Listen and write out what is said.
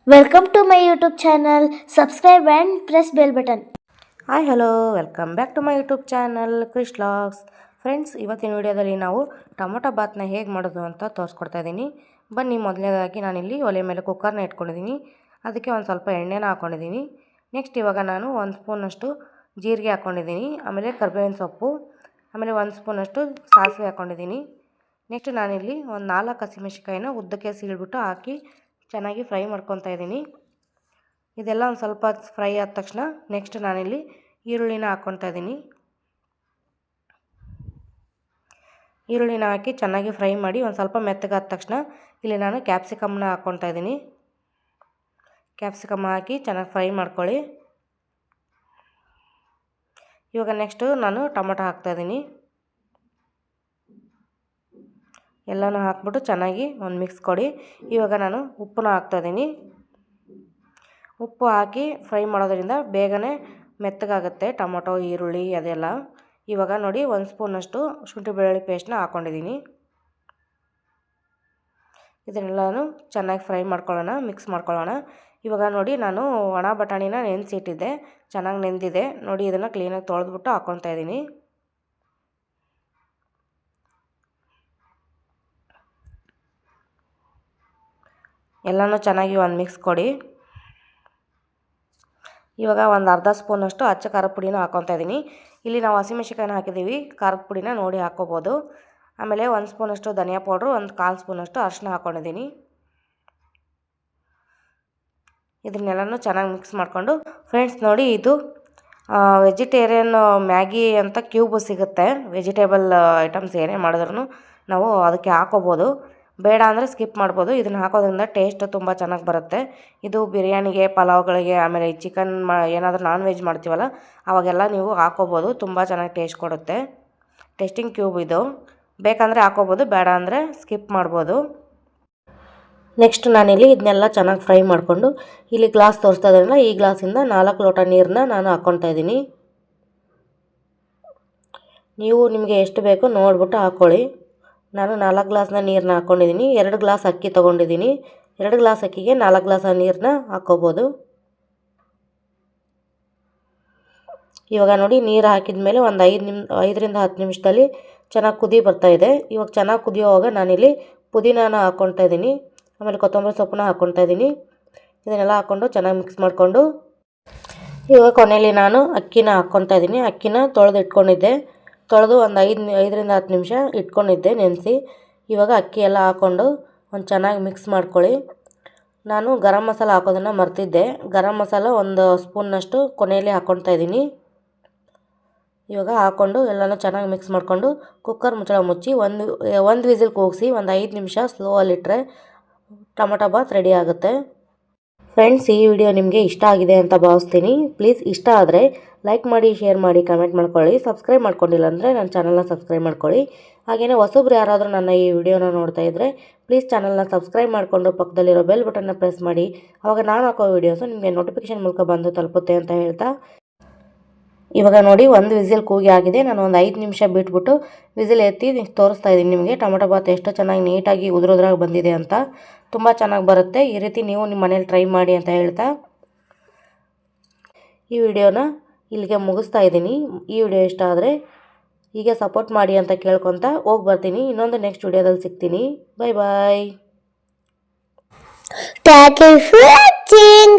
Welcome to my YouTube channel. Subscribe and press bell button. Hi hello welcome back to my YouTube channel Krish logs. Friends, ಇವತ್ತಿನ ವಿಡಿಯೋದಲ್ಲಿ ನಾವು tomato ಬಾತ್ನ ಹೇಗೆ ಮಾಡೋದು ಅಂತ ತೋರಿಸ್ಕೊಡ್ತಾ ಇದ್ದೀನಿ. ಬನ್ನಿ, ಮೊದಲನೇದಾಗಿ ನಾನಿಲ್ಲಿ ಒಲೆ ಮೇಲೆ ಕುಕ್ಕರ್ನ ಇಟ್ಕೊಂಡಿದ್ದೀನಿ. ಅದಕ್ಕೆ ಒಂದು ಸ್ವಲ್ಪ ಎಣ್ಣೆನ ಹಾಕ್ಕೊಂಡಿದ್ದೀನಿ. ನೆಕ್ಸ್ಟ್ ಇವಾಗ ನಾನು 1 ಸ್ಪೂನಷ್ಟು ಜೀರಿಗೆ ಹಾಕ್ಕೊಂಡಿದ್ದೀನಿ. ಆಮೇಲೆ ಕರಿಬೇವಿನ ಸೊಪ್ಪು, ಆಮೇಲೆ 1 ಸ್ಪೂನಷ್ಟು ಸಾಸಿವೆ ಹಾಕ್ಕೊಂಡಿದ್ದೀನಿ. ನೆಕ್ಸ್ಟ್ ನಾನಿಲ್ಲಿ ಒಂದು 4 ಹಸಿಮೆಣಸಿಕಾಯಿನ ಉದ್ದಕ್ಕೆ ಸೀಳ್ಬಿಟ್ಟು ಹಾಕಿ ಚೆನ್ನಾಗಿ ಫ್ರೈ ಮಾಡ್ಕೊತಾ ಇದ್ದೀನಿ. ಇದೆಲ್ಲ ಒಂದು ಸ್ವಲ್ಪ ಫ್ರೈ ಆದ ತಕ್ಷಣ ನೆಕ್ಸ್ಟ್ ನಾನಿಲ್ಲಿ ಈರುಳ್ಳಿನ ಹಾಕ್ಕೊತಾ ಇದ್ದೀನಿ. ಈರುಳ್ಳಿನ ಹಾಕಿ ಚೆನ್ನಾಗಿ ಫ್ರೈ ಮಾಡಿ ಒಂದು ಸ್ವಲ್ಪ ಮೆತ್ತಗಾದ ತಕ್ಷಣ ಇಲ್ಲಿ ನಾನು ಕ್ಯಾಪ್ಸಿಕಮ್ನ ಹಾಕ್ಕೊತಾ ಇದ್ದೀನಿ. ಕ್ಯಾಪ್ಸಿಕಮ್ ಹಾಕಿ ಚೆನ್ನಾಗಿ ಫ್ರೈ ಮಾಡ್ಕೊಳ್ಳಿ. ಇವಾಗ ನೆಕ್ಸ್ಟು ನಾನು ಟೊಮೊಟೊ ಹಾಕ್ತಾಯಿದ್ದೀನಿ. ಎಲ್ಲನೂ ಹಾಕ್ಬಿಟ್ಟು ಚೆನ್ನಾಗಿ ಒಂದು ಮಿಕ್ಸ್ ಕೊಡಿ. ಇವಾಗ ನಾನು ಉಪ್ಪನ್ನ ಹಾಕ್ತಾಯಿದ್ದೀನಿ. ಉಪ್ಪು ಹಾಕಿ ಫ್ರೈ ಮಾಡೋದ್ರಿಂದ ಬೇಗನೆ ಮೆತ್ತಗಾಗುತ್ತೆ ಟೊಮೊಟೊ, ಈರುಳ್ಳಿ ಅದೆಲ್ಲ. ಇವಾಗ ನೋಡಿ 1 ಸ್ಪೂನಷ್ಟು ಶುಂಠಿ ಬೆಳ್ಳುಳ್ಳಿ ಪೇಸ್ಟ್ನ ಹಾಕ್ಕೊಂಡಿದ್ದೀನಿ. ಇದನ್ನೆಲ್ಲನೂ ಚೆನ್ನಾಗಿ ಫ್ರೈ ಮಾಡ್ಕೊಳ್ಳೋಣ, ಮಿಕ್ಸ್ ಮಾಡ್ಕೊಳ್ಳೋಣ. ಇವಾಗ ನೋಡಿ ನಾನು ಒಣ ಬಟಾಣಿನ ನೆನೆಸಿಟ್ಟಿದ್ದೆ, ಚೆನ್ನಾಗಿ ನೆಂದಿದೆ ನೋಡಿ. ಇದನ್ನು ಕ್ಲೀನಾಗಿ ತೊಳೆದ್ಬಿಟ್ಟು ಹಾಕ್ಕೊತಾ ಇದ್ದೀನಿ. ಎಲ್ಲನೂ ಚೆನ್ನಾಗಿ ಒಂದು ಮಿಕ್ಸ್ ಕೊಡಿ. ಇವಾಗ ಒಂದು ಅರ್ಧ ಸ್ಪೂನಷ್ಟು ಅಚ್ಚ ಖಾರದ ಪುಡಿನ ಹಾಕ್ಕೊತಾ ಇದ್ದೀನಿ. ಇಲ್ಲಿ ನಾವು ಹಸಿಮೆಣಸಿಕಾಯಿನ ಹಾಕಿದ್ದೀವಿ, ಖಾರದ ಪುಡಿನ ನೋಡಿ ಹಾಕ್ಕೋಬೋದು. ಆಮೇಲೆ 1 ಸ್ಪೂನಷ್ಟು ಧನಿಯಾ ಪೌಡ್ರು, 1/4 ಸ್ಪೂನಷ್ಟು ಅರಿಶಿನ ಹಾಕ್ಕೊಂಡಿದ್ದೀನಿ. ಇದನ್ನೆಲ್ಲನೂ ಚೆನ್ನಾಗಿ ಮಿಕ್ಸ್ ಮಾಡಿಕೊಂಡು, ಫ್ರೆಂಡ್ಸ್ ನೋಡಿ ಇದು ವೆಜಿಟೇರಿಯನ್ ಮ್ಯಾಗಿ ಅಂತ ಕ್ಯೂಬ್ ಸಿಗುತ್ತೆ. ವೆಜಿಟೇಬಲ್ ಐಟಮ್ಸ್ ಏನೇ ಮಾಡಿದ್ರೂ ನಾವು ಅದಕ್ಕೆ ಹಾಕೋಬೋದು, ಬೇಡ ಅಂದರೆ ಸ್ಕಿಪ್ ಮಾಡ್ಬೋದು. ಇದನ್ನು ಹಾಕೋದ್ರಿಂದ ಟೇಸ್ಟ್ ತುಂಬ ಚೆನ್ನಾಗಿ ಬರುತ್ತೆ. ಇದು ಬಿರಿಯಾನಿಗೆ, ಪಲಾವ್ಗಳಿಗೆ, ಆಮೇಲೆ ಚಿಕನ್ ಏನಾದರೂ ನಾನ್ ವೆಜ್ ಮಾಡ್ತೀವಲ್ಲ ಅವಾಗೆಲ್ಲ ನೀವು ಹಾಕೋಬೋದು. ತುಂಬ ಚೆನ್ನಾಗಿ ಟೇಸ್ಟ್ ಕೊಡುತ್ತೆ. ಟೇಸ್ಟಿಂಗ್ ಕ್ಯೂಬ್ ಇದು, ಬೇಕಂದರೆ ಹಾಕೋಬೋದು, ಬೇಡ ಅಂದರೆ ಸ್ಕಿಪ್ ಮಾಡ್ಬೋದು. ನೆಕ್ಸ್ಟ್ ನಾನಿಲ್ಲಿ ಇದನ್ನೆಲ್ಲ ಚೆನ್ನಾಗಿ ಫ್ರೈ ಮಾಡಿಕೊಂಡು ಇಲ್ಲಿ ಗ್ಲಾಸ್ ತೋರಿಸ್ತಾ ಇದ್ದೀನಲ್ಲ, ಈ ಗ್ಲಾಸಿಂದ 4 ಲೋಟ ನೀರನ್ನ ನಾನು ಹಾಕ್ಕೊತಾ ಇದ್ದೀನಿ. ನೀವು ನಿಮಗೆ ಎಷ್ಟು ಬೇಕೋ ನೋಡಿಬಿಟ್ಟು ಹಾಕ್ಕೊಳ್ಳಿ. ನಾನು 4 ಗ್ಲಾಸ್ನ ನೀರನ್ನ ಹಾಕ್ಕೊಂಡಿದ್ದೀನಿ. 2 ಗ್ಲಾಸ್ ಅಕ್ಕಿ ತೊಗೊಂಡಿದ್ದೀನಿ. 2 ಗ್ಲಾಸ್ ಅಕ್ಕಿಗೆ 4 ಗ್ಲಾಸ್ ನೀರನ್ನ ಹಾಕ್ಕೋಬೋದು. ಇವಾಗ ನೋಡಿ ನೀರು ಹಾಕಿದ ಮೇಲೆ ಒಂದು 5ರಿಂದ 10 ನಿಮಿಷದಲ್ಲಿ ಚೆನ್ನಾಗಿ ಕುದಿ ಬರ್ತಾಯಿದೆ. ಇವಾಗ ಚೆನ್ನಾಗಿ ಕುದಿಯೋವಾಗ ನಾನಿಲ್ಲಿ ಪುದೀನಾನ ಹಾಕ್ಕೊತಾ ಇದ್ದೀನಿ, ಆಮೇಲೆ ಕೊತ್ತಂಬರಿ ಸೊಪ್ಪನ್ನ ಹಾಕ್ಕೊತಾ ಇದ್ದೀನಿ. ಇದನ್ನೆಲ್ಲ ಹಾಕ್ಕೊಂಡು ಚೆನ್ನಾಗಿ ಮಿಕ್ಸ್ ಮಾಡಿಕೊಂಡು ಇವಾಗ ಕೊನೆಯಲ್ಲಿ ನಾನು ಅಕ್ಕಿನ ಹಾಕ್ಕೊತಾ ಇದ್ದೀನಿ. ಅಕ್ಕಿನ ತೊಳೆದು ಇಟ್ಕೊಂಡಿದ್ದೆ, ತೊಳೆದು ಒಂದು 5ರಿಂದ 10 ನಿಮಿಷ ಇಟ್ಕೊಂಡಿದ್ದೆ ನೆನೆಸಿ. ಇವಾಗ ಅಕ್ಕಿ ಎಲ್ಲ ಹಾಕ್ಕೊಂಡು ಒಂದು ಚೆನ್ನಾಗಿ ಮಿಕ್ಸ್ ಮಾಡ್ಕೊಳ್ಳಿ. ನಾನು ಗರಂ ಮಸಾಲ ಹಾಕೋದನ್ನು ಮರ್ತಿದ್ದೆ. ಗರಂ ಮಸಾಲ 1 ಸ್ಪೂನ್ನಷ್ಟು ಕೊನೆಯಲ್ಲಿ ಹಾಕ್ಕೊತಾ ಇದ್ದೀನಿ. ಇವಾಗ ಹಾಕ್ಕೊಂಡು ಎಲ್ಲನೂ ಚೆನ್ನಾಗಿ ಮಿಕ್ಸ್ ಮಾಡಿಕೊಂಡು ಕುಕ್ಕರ್ ಮುಚ್ಚಳ ಮುಚ್ಚಿ ಒಂದು ವಿಸಿಲ್ ಕೂಗಿಸಿ ಒಂದು 5 ನಿಮಿಷ ಸ್ಲೋವಲ್ಲಿಟ್ಟರೆ ಟೊಮೊಟೊ ಬಾತ್ ರೆಡಿ ಆಗುತ್ತೆ. ಫ್ರೆಂಡ್ಸ್, ಈ ವಿಡಿಯೋ ನಿಮಗೆ ಇಷ್ಟ ಆಗಿದೆ ಅಂತ ಭಾವಿಸ್ತೀನಿ. ಪ್ಲೀಸ್ ಇಷ್ಟ ಆದರೆ ಲೈಕ್ ಮಾಡಿ, ಶೇರ್ ಮಾಡಿ, ಕಮೆಂಟ್ ಮಾಡ್ಕೊಳ್ಳಿ. ಸಬ್ಸ್ಕ್ರೈಬ್ ಮಾಡ್ಕೊಂಡಿಲ್ಲ ಅಂದರೆ ನನ್ನ ಚಾನಲ್ನ ಸಬ್ಸ್ಕ್ರೈಬ್ ಮಾಡ್ಕೊಳ್ಳಿ. ಹಾಗೆಯೇ ಹೊಸಬ್ರು ಯಾರಾದರೂ ನನ್ನ ಈ ವಿಡಿಯೋನ ನೋಡ್ತಾ ಇದ್ದರೆ ಪ್ಲೀಸ್ ಚಾನಲ್ನ ಸಬ್ಸ್ಕ್ರೈಬ್ ಮಾಡಿಕೊಂಡು ಪಕ್ಕದಲ್ಲಿರೋ ಬೆಲ್ ಬಟನ್ನ ಪ್ರೆಸ್ ಮಾಡಿ. ಆವಾಗ ನಾನು ಹಾಕೋ ವೀಡಿಯೋಸು ನಿಮಗೆ ನೋಟಿಫಿಕೇಷನ್ ಮೂಲಕ ಬಂದು ತಲುಪುತ್ತೆ ಅಂತ ಹೇಳ್ತಾ, ಇವಾಗ ನೋಡಿ 1 ವಿಸಿಲ್ ಕೂಗಿ ಆಗಿದೆ. ನಾನು ಒಂದು 5 ನಿಮಿಷ ಬಿಟ್ಬಿಟ್ಟು ವಿಸಿಲ್ ಎತ್ತಿ ತೋರಿಸ್ತಾ ಇದ್ದೀನಿ ನಿಮಗೆ. ಟೊಮೊಟೊ ಬಾತ್ ಎಷ್ಟು ಚೆನ್ನಾಗಿ ನೀಟಾಗಿ ಉದುರುದ್ರಾಗಿ ಬಂದಿದೆ ಅಂತ. ತುಂಬ ಚೆನ್ನಾಗಿ ಬರುತ್ತೆ. ಈ ರೀತಿ ನೀವು ನಿಮ್ಮ ಮನೇಲಿ ಟ್ರೈ ಮಾಡಿ ಅಂತ ಹೇಳ್ತಾ ಈ ವಿಡಿಯೋನ ಇಲ್ಲಿಗೆ ಮುಗಿಸ್ತಾ ಇದ್ದೀನಿ. ಈ ವಿಡಿಯೋ ಇಷ್ಟ ಆದರೆ ಹೀಗೆ ಸಪೋರ್ಟ್ ಮಾಡಿ ಅಂತ ಕೇಳ್ಕೊತಾ ಹೋಗಿ ಬರ್ತೀನಿ. ಇನ್ನೊಂದು ನೆಕ್ಸ್ಟ್ ವಿಡಿಯೋದಲ್ಲಿ ಸಿಗ್ತೀನಿ. ಬಾಯ್ ಬಾಯ್. Thank you for watching.